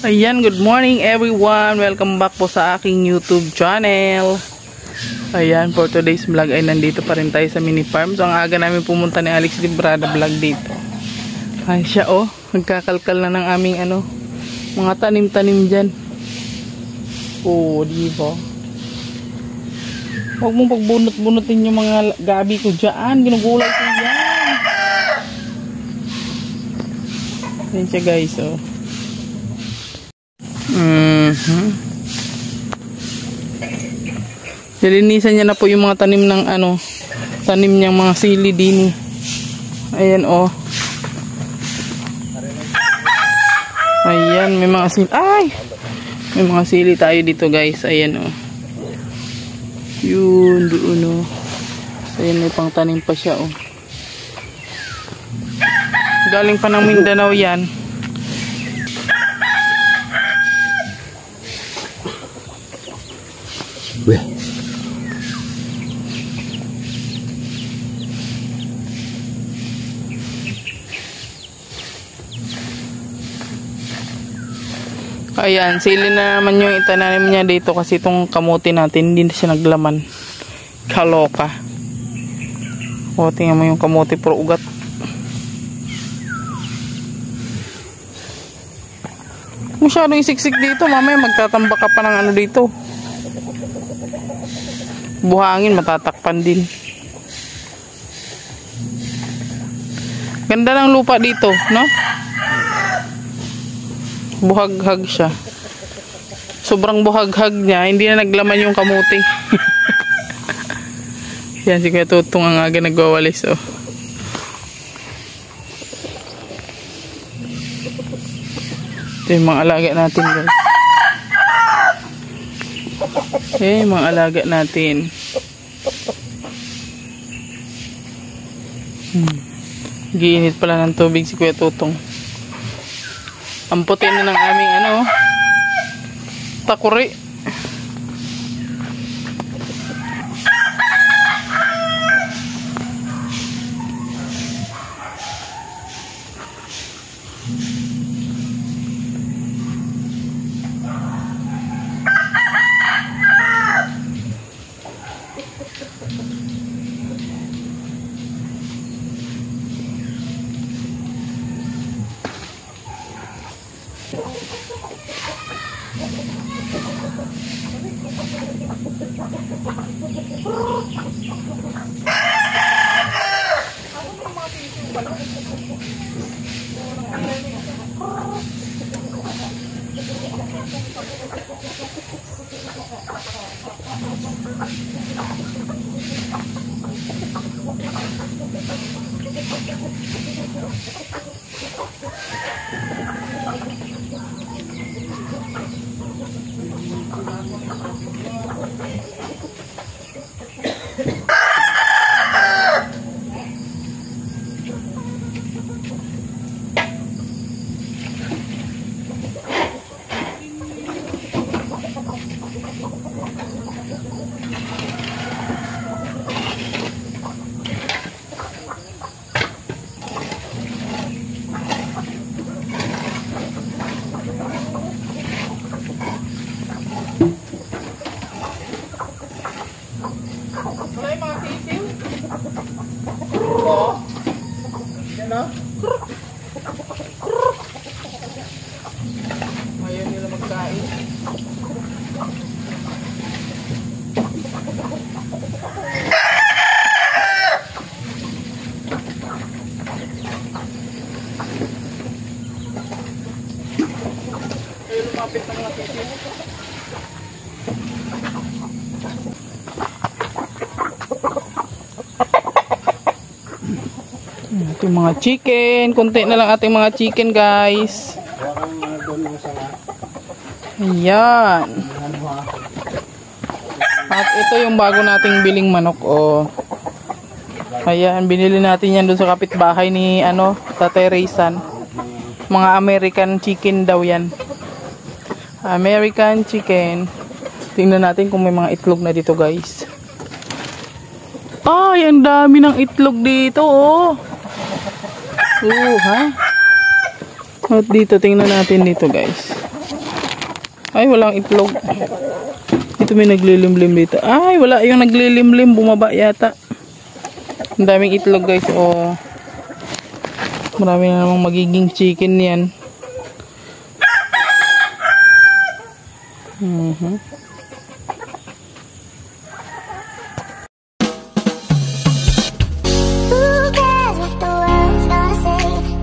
Ayan, good morning everyone. Welcome back po sa aking YouTube channel. Ayan, for today's vlog ay nandito pa rin tayo sa mini farm. So, ang aga namin pumunta ni Alex Librada vlog dito. Ay siya oh, nagkakalkal na ng aming mga tanim-tanim dyan. Oh, diba? Huwag mong pagbunot-bunutin yung mga gabi ko dyan. Ginugulay ko yan. Ayan siya guys, oh. Nilinisan niya na po yung mga tanim ng tanim niyang mga sili din. Ayan oh. Ayan, may mga sili. Ay! May mga sili tayo dito guys. Ayan oh. Yun, doon oh. So, ayan, may pang tanim pa siya oh. Galing pa ng Mindanao yan. Ayan, sili na naman yung itananim niya dito kasi itong kamote natin hindi na siya naglaman. Kaloka. O, tingnan mo yung kamote puro ugat. Masyadong isiksik dito, mamaya magtatambak ka pa ng dito. Buhangin, matatakpan din. Ganda ng lupa dito, no? Buhaghag siya. Sobrang buhaghag niya, hindi na naglaman yung kamote. Yan, si Kuya Tutong ang aga nagwawalis, oh. Ito yung mga alaga natin, guys. Okay, mga alaga natin. Giinit pala ng tubig si Kuya Tutong. Ang puti na ng aming takuri. Ayaw nila magkain. Ayaw lumapit ng mga sisiw. Ating mga chicken. Kunti na lang ating mga chicken guys. Ayan. At ito yung bago nating biling manok. Oh. Ayan. Binili natin yan doon sa kapitbahay ni Tatay Raysan. Mga American chicken daw yan. American chicken. Tingnan natin kung may mga itlog na dito guys. Ay, ang dami ng itlog dito oh. Ha? At dito, tingnan natin dito guys. Ay, walang itlog. Ito may naglilimlim dito. Ay, wala yung naglilimlim. Bumaba yata. Ang daming itlog guys. Oh. Marami na namang magiging chicken yan.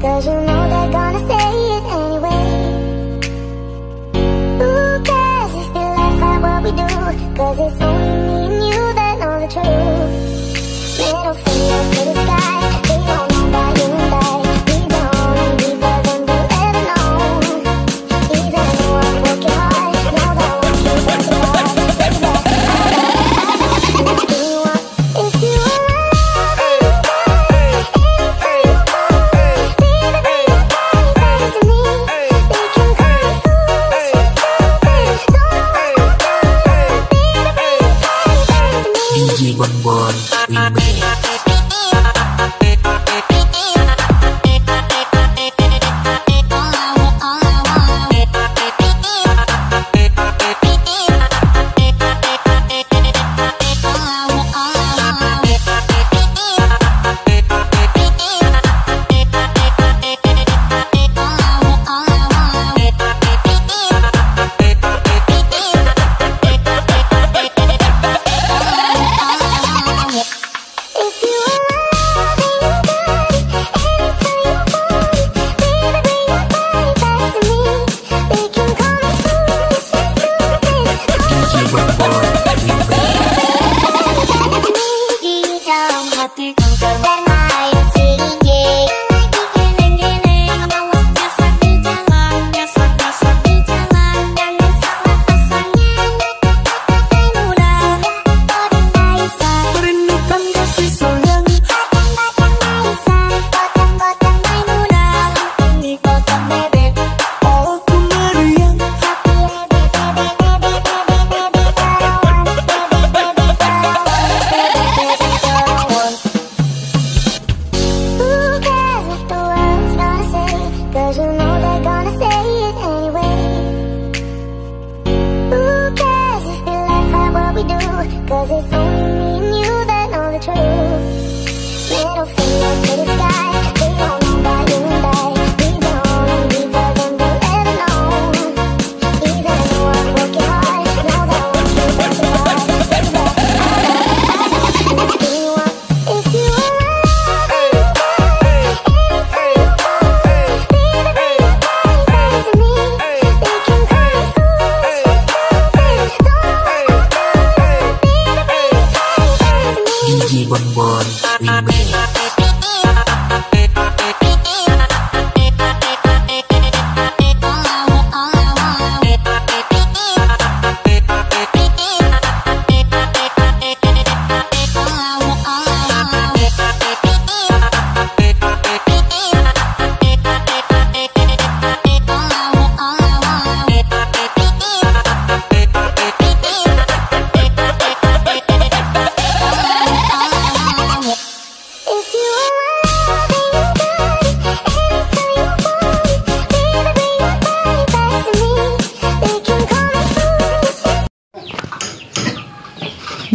Cause you know they're gonna say it anyway. Who cares if they laugh at what we do? Cause it's only me and you that know the truth. Middle finger to the sky. They don't know about you and I. We don't, and we doesn't do ever know. Even though I'm working hard, know that we'll keep working hard. Baby, I got what you want. If you Bonbon Remix. Cause it's only me and you that know the truth. Middle finger to the sky. They don't know about you and I. We don't, and we doesn't do ever know. Even though I'm working hard, know that we'll keep working hard. Baby, I got what you want. If you Bonbon Remix.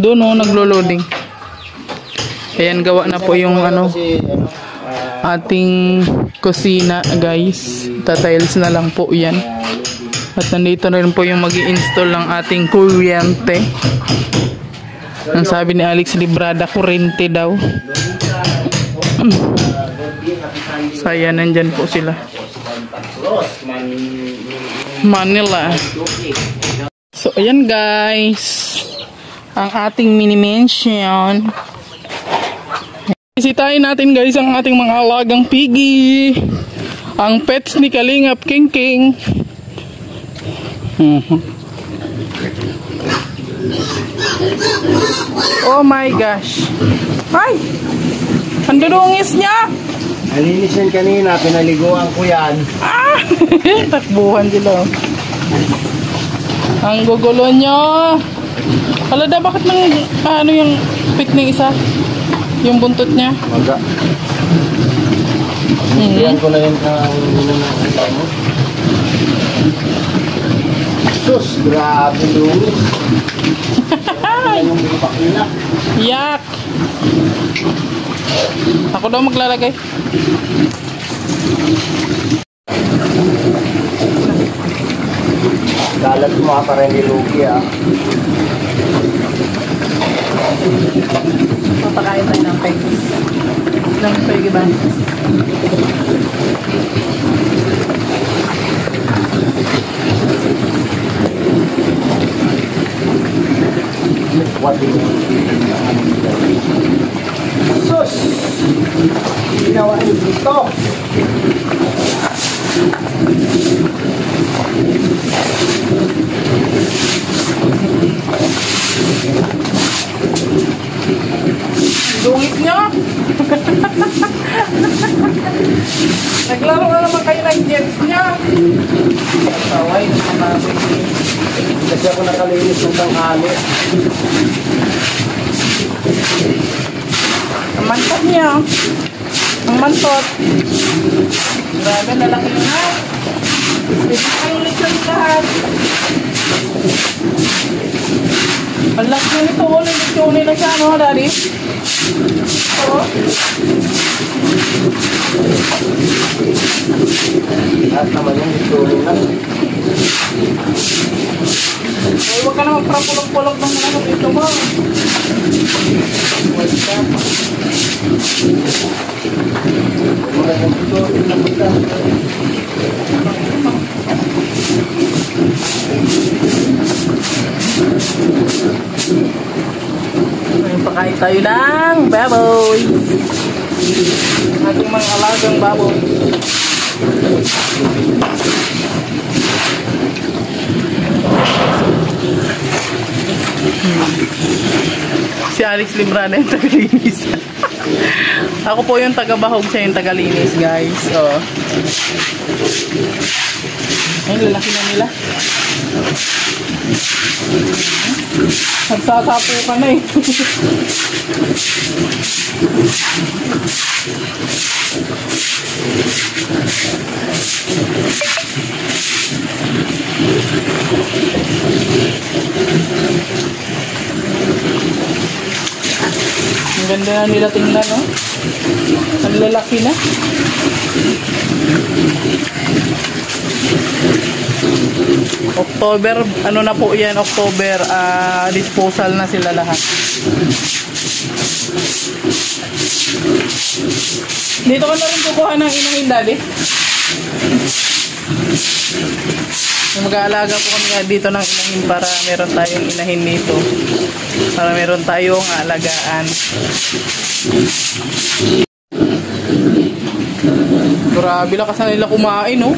Doon o, naglo-loading. Ayan, gawa na po yung ating kusina guys. Tatiles na lang po yan. At nandito na rin po yung mag-i-install ng ating kuryente. Ang sabi ni Alex Librada, kuryente daw. So ayan, nandyan po sila. Manila. So ayan guys, ang ating mini mansion. Bisitahin natin guys ang ating mga alagang piggy. Ang pets ni Kalingap King King. Oh my gosh. Ay! Ang dudungis niya! Nalinis yan kanina, pinaliguan ko yan. Ah! Takbuhan sila. Ang gugulo nyo. Alada, bakit nang ano yung pit ng isa? Yung buntot niya? Maga. Yan ko na yun ang Sus, grabe lungis. Ano yung bubak nila? Yak! Ako daw maglalagay. Galat mo ka pa rin ni Lugi ah. Papakain tayo ng pegis. Ng pegiban. What is sus! Ginawa niyo dito. Dungit niya! Naglaro na naman kayo ng jets niya. Taway na naman. Kasi ako nakalinis ng tanghali. Ang mantot niya. Ang mantot. Grabe, nalaki na. Pwede kayo lechon lahat. Ang laki na nito. Lechon na siya, no, Daddy? Oo. At naman yung ituloy na. Ay, huwag ka naman para pulog-pulog ng ano dito mo. What's that? Mga yung ituloy na punta. Ngayon pakain tayo ng baboy. Ating mga alagang baboy. Si Alex Librana yung tagalinis. Ako po yung taga-bahog, siya yung tagalinis, guys. Oh. Ay, lalaki na nila. Nagsasapo ka na eh. Ang ganda na nila tingnan, no? Ang lalaki na. October, ano na po yan, October, disposal na sila lahat. Dito ka na rin kukuha ng inahin, Daddy. Mag-aalaga po kami dito ng inahin para meron tayong inahin dito. Para meron tayong alagaan. Grabe, lakas na nila kumain, no?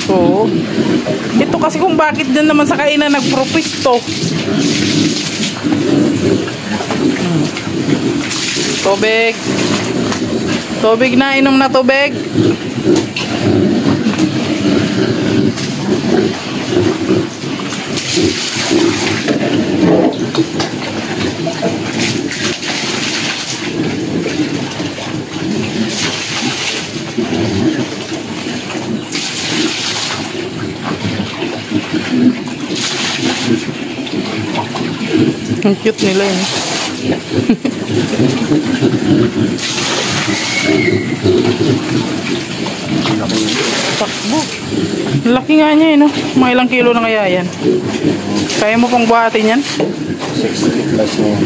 So, ito kasi kung bakit din naman sa kainan nagpropisto. Tubig. Tubig na, inom na tubig. Ang cute nila yun. Takbo. Laki nga niya eh, no? Mga ilang kilo na kaya yan? Kaya mo pang buhatin yan? 60 plus na yung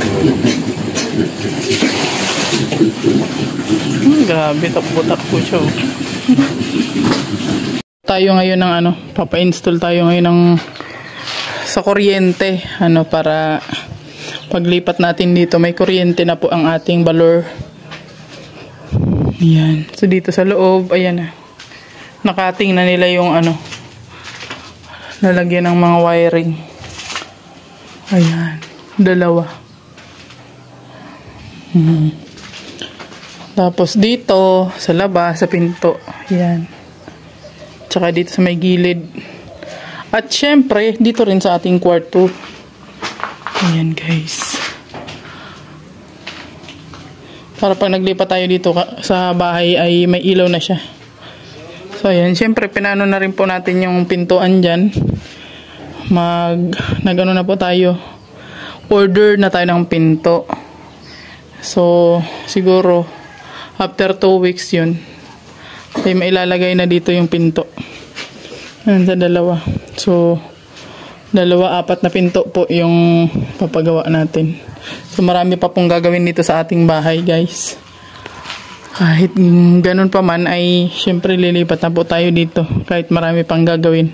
Grabe, takbo-takbo siya. Tayo ngayon ng ano, papa-install tayo ngayon ng sa kuryente, ano, para paglipat natin dito may kuryente na po ang ating balor. Ayan. So dito sa loob, ayan na. Nakating na nila yung ano, lalagyan ng mga wiring. Ayan. Dalawa. Tapos dito, sa labas, sa pinto. Ayan. Tsaka dito sa may gilid. At syempre, dito rin sa ating kwarto. Ayan, guys. Para pag naglipat tayo dito sa bahay ay may ilaw na siya. So ayan, syempre pinano na rin po natin yung pintuan dyan. Nag-ano na po tayo. Order na tayo ng pinto. So siguro after 2 weeks yun ay mailalagay na dito yung pinto. Ayan, sa dalawa. So 2, 4 na pinto po yung papagawa natin. So marami pa pong gagawin dito sa ating bahay, guys. Kahit ganun pa man ay syempre lilipat na po tayo dito kahit marami pang gagawin.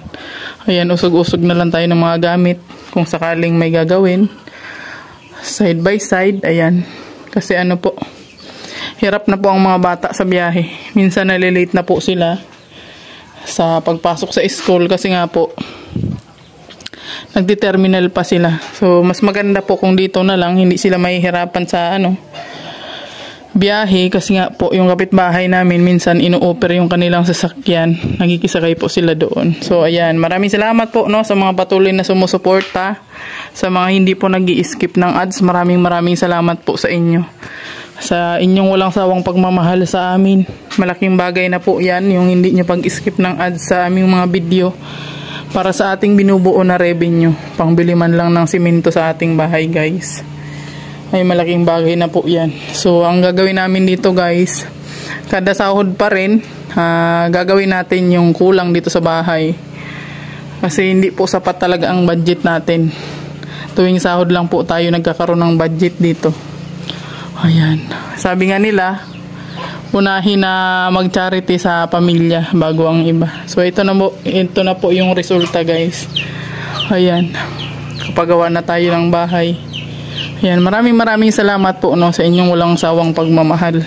Ayan, usog-usog na lang tayo ng mga gamit kung sakaling may gagawin. Side by side, ayan. Kasi ano po, hirap na po ang mga bata sa biyahe. Minsan nalilate na po sila sa pagpasok sa school kasi nga po nagde-terminal pa sila. So mas maganda po kung dito na lang, hindi sila mahihirapan sa biyahe kasi nga po yung kapitbahay namin minsan ino-offer yung kanilang sasakyan. Nagkikisakay po sila doon. So ayan, maraming salamat po sa mga patuloy na sumusuporta. Sa mga hindi po nag-i-skip ng ads, maraming salamat po sa inyo. Sa inyong walang sawang pagmamahal sa amin. Malaking bagay na po yan yung hindi nyo pag-skip ng ads sa aming mga video. Para sa ating binubuo na revenue, pangbili man lang ng simento sa ating bahay, guys. Ay malaking bagay na po yan. So ang gagawin namin dito, guys, kada sahod pa rin, gagawin natin yung kulang dito sa bahay. Kasi hindi po sapat talaga ang budget natin. Tuwing sahod lang po tayo nagkakaroon ng budget dito. Ayan. Sabi nga nila, unahin na mag-charity sa pamilya bago ang iba. So ito na po yung resulta, guys. Ayan. Kapagawa na tayo ng bahay. Ayan, maraming salamat po sa inyong walang sawang pagmamahal.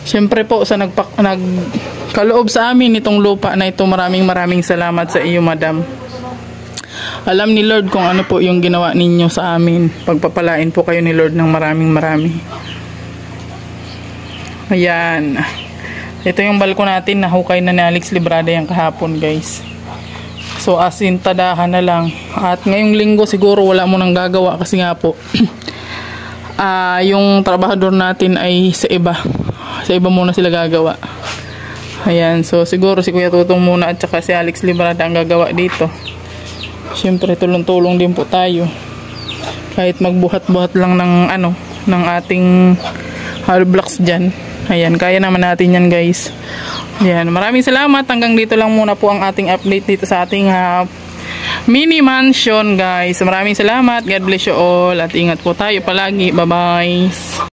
Siyempre po sa nagkaloob sa amin itong lupa na ito, maraming salamat sa iyo, madam. Alam ni Lord kung ano po yung ginawa ninyo sa amin. Pagpapalain po kayo ni Lord ng marami. Ayan. Ito yung balkon natin. Nahukay na ni Alex Librada yung kahapon, guys. So as in, tadahan na lang. At ngayong linggo siguro wala mo nang gagawa kasi nga po yung trabahador natin ay sa iba. Sa iba muna sila gagawa. Ayan. So siguro si Kuya Tutong muna at saka si Alex Librada ang gagawa dito. Siyempre tulong-tulong din po tayo. Kahit magbuhat-buhat lang ng ating hollow blocks dyan. Ayan, kaya naman natin yan, guys. Ayan, maraming salamat. Hanggang dito lang muna po ang ating update dito sa ating mini mansion, guys. Maraming salamat. God bless you all. At ingat po tayo palagi. Bye-bye.